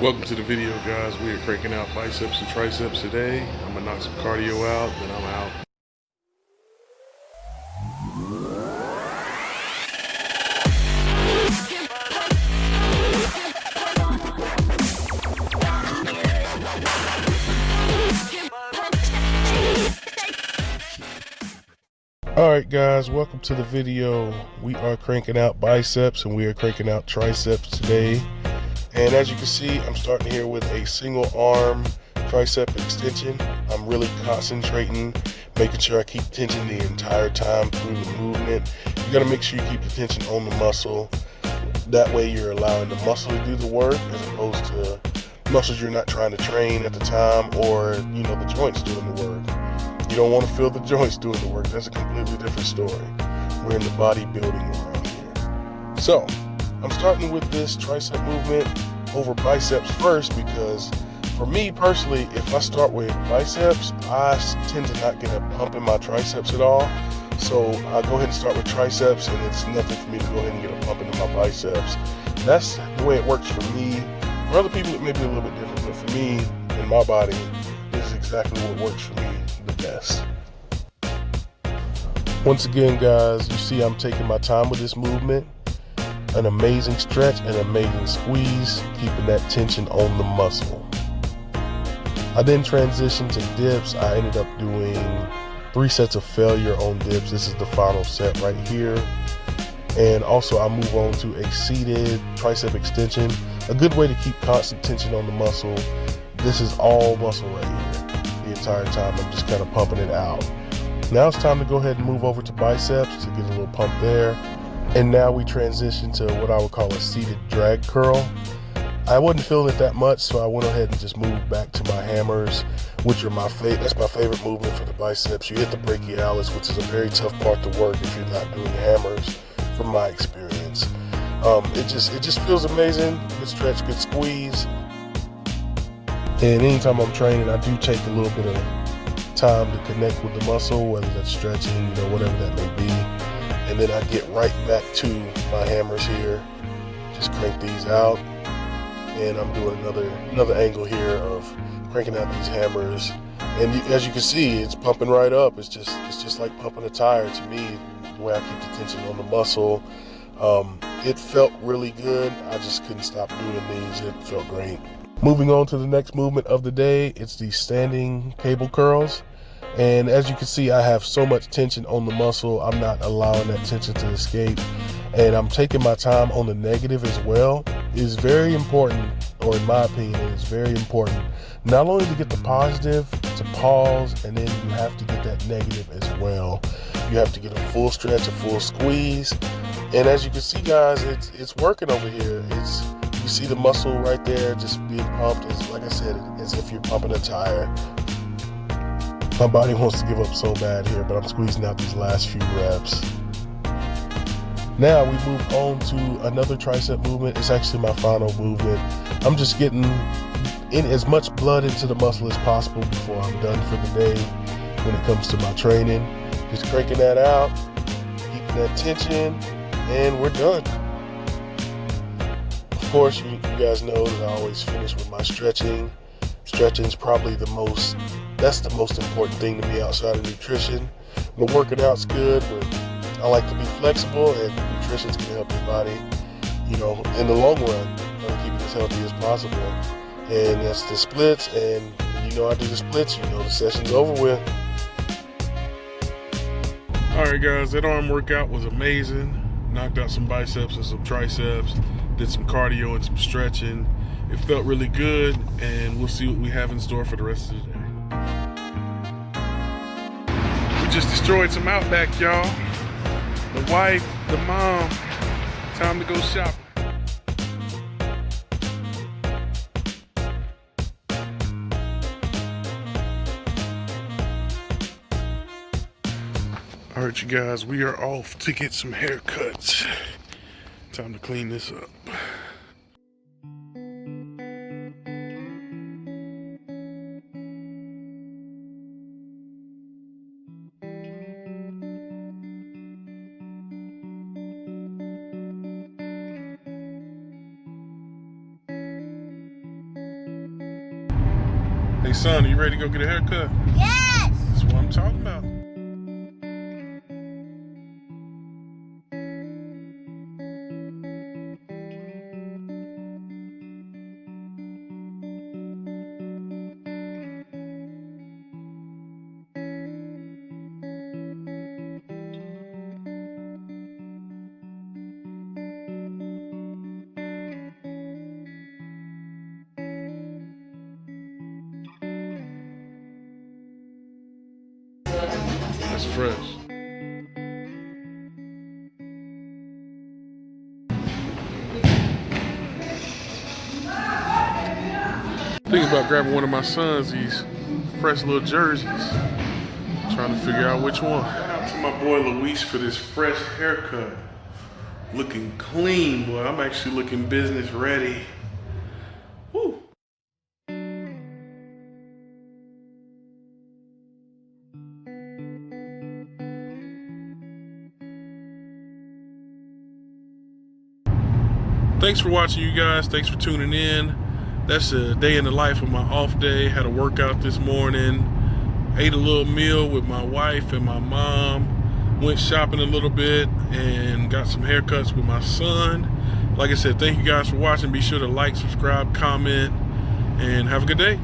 Welcome to the video, guys. We are cranking out biceps and triceps today. I'm gonna knock some cardio out, then I'm out. Alright guys, welcome to the video. We are cranking out biceps and we are cranking out triceps today. And as you can see, I'm starting here with a single arm tricep extension. I'm really concentrating, making sure I keep tension the entire time through the movement. You gotta make sure you keep the tension on the muscle. That way you're allowing the muscle to do the work as opposed to muscles you're not trying to train at the time, or the joints doing the work. You don't want to feel the joints doing the work. That's a completely different story. We're in the bodybuilding around here. So I'm starting with this tricep movement over biceps first, because for me personally, if I start with biceps, I tend to not get a pump in my triceps at all. So I go ahead and start with triceps, and it's nothing for me to go ahead and get a pump into my biceps. That's the way it works for me. For other people, it may be a little bit different, but for me, in my body, this is exactly what works for me the best. Once again, guys, you see I'm taking my time with this movement. An amazing stretch and amazing squeeze, keeping that tension on the muscle. I then transitioned to dips. I ended up doing 3 sets of failure on dips. This is the final set right here. And also I move on to a seated tricep extension. A good way to keep constant tension on the muscle. This is all muscle right here. The entire time I'm just kind of pumping it out. Now it's time to go ahead and move over to biceps to get a little pump there. And now we transition to what I would call a seated drag curl. I wasn't feeling it that much, so I went ahead and just moved back to my hammers, which are that's my favorite movement for the biceps. You hit the brachialis, which is a very tough part to work if you're not doing hammers, from my experience. It just feels amazing. Good stretch, good squeeze. And anytime I'm training, I do take a little bit of time to connect with the muscle, whether that's stretching, whatever that may be. And then I get right back to my hammers here. Just crank these out. And I'm doing another angle here of cranking out these hammers. And as you can see, it's pumping right up. It's just like pumping a tire to me, the way I keep the tension on the muscle. It felt really good. I just couldn't stop doing these. It felt great. Moving on to the next movement of the day, it's the standing cable curls. And as you can see, I have so much tension on the muscle. I'm not allowing that tension to escape. And I'm taking my time on the negative as well. It is very important, or in my opinion, it is very important, not only to get the positive, to pause, and then you have to get that negative as well. You have to get a full stretch, a full squeeze. And as you can see, guys, it's working over here. You see the muscle right there just being pumped. It's, like I said, as if you're pumping a tire. My body wants to give up so bad here, but I'm squeezing out these last few reps. Now we move on to another tricep movement. It's actually my final movement. I'm just getting in as much blood into the muscle as possible before I'm done for the day when it comes to my training. Just cranking that out, keeping that tension, and we're done. Of course, you guys know that I always finish with my stretching. Stretching is probably that's the most important thing to me outside of nutrition. The working out's good, but I like to be flexible, and nutrition's gonna help your body, in the long run, keep it as healthy as possible. And that's the splits, and I do the splits, the session's over with. All right, guys, that arm workout was amazing. Knocked out some biceps and some triceps, did some cardio and some stretching. It felt really good, and we'll see what we have in store for the rest of the day. We just destroyed some Outback, y'all. The wife, the mom, time to go shopping. All right, you guys, we are off to get some haircuts. Time to clean this up. Hey son, are you ready to go get a haircut? Yes! That's what I'm talking about. That's fresh. Thinking about grabbing one of my sons, these fresh little jerseys. Trying to figure out which one. Shout out to my boy Luis for this fresh haircut. Looking clean, boy. I'm actually looking business ready. Woo. Thanks for watching, you guys. Thanks for tuning in. That's a day in the life of my off day. Had a workout this morning. Ate a little meal with my wife and my mom. Went shopping a little bit and got some haircuts with my son. Like I said, thank you guys for watching. Be sure to like, subscribe, comment, and have a good day.